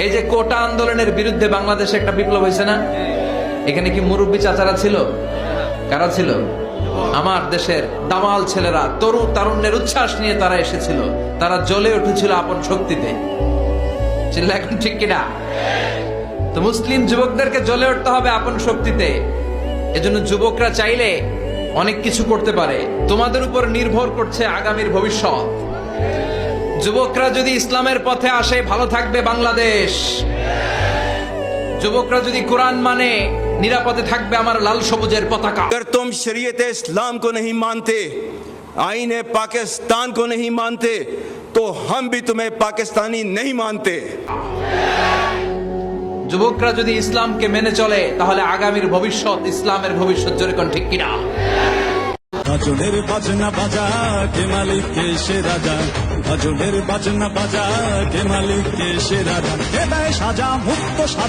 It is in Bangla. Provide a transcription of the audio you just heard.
এই যে কোটা আন্দোলনের বিরুদ্ধে বাংলাদেশে একটা বিপ্লব হয়েছে না? এখানে কি মুরব্বী চাচারা ছিল? কারা ছিল? আমার দেশের দামাল ছেলেরা, তরুণ তারুণ্যের উচ্ছ্বাস নিয়ে তারা এসেছিল। তারা জ্বলে উঠেছিল আপন শক্তিতে। চিল্লা এখন ঠিক কিনা? তো মুসলিম যুবকদেরকে জ্বলে উঠতে হবে আপন শক্তিতে। এজন্য যুবকরা চাইলে অনেক কিছু করতে পারে। তোমাদের উপর নির্ভর করছে আগামীর ভবিষ্যৎ। যুবকরা যদি ইসলামের পথে আসে, ভালো থাকবে বাংলাদেশ। যুবকরা যদি কোরআন মানে, নিরাপদে থাকবে আমার লাল সবুজের পতাকা। अगर तुम शरीयत इस्लाम को नहीं मानते, आईन पाकिस्तान को नहीं मानते, तो हम भी तुम्हें पाकिस्तानी नहीं मानते। যুবকরা যদি ইসলামকে মেনে চলে, তাহলে আগামীর ভবিষ্যৎ ইসলামের ভবিষ্যৎ। জোরে কোন ঠিক কিনা? ভজনের বাজনা বাজা কে মালিক কে সে রাজা, ভজনের বাজনা বাজা কে মালিক কে সে রাজা, কে দেয় সাজা মুক্ত সাজা।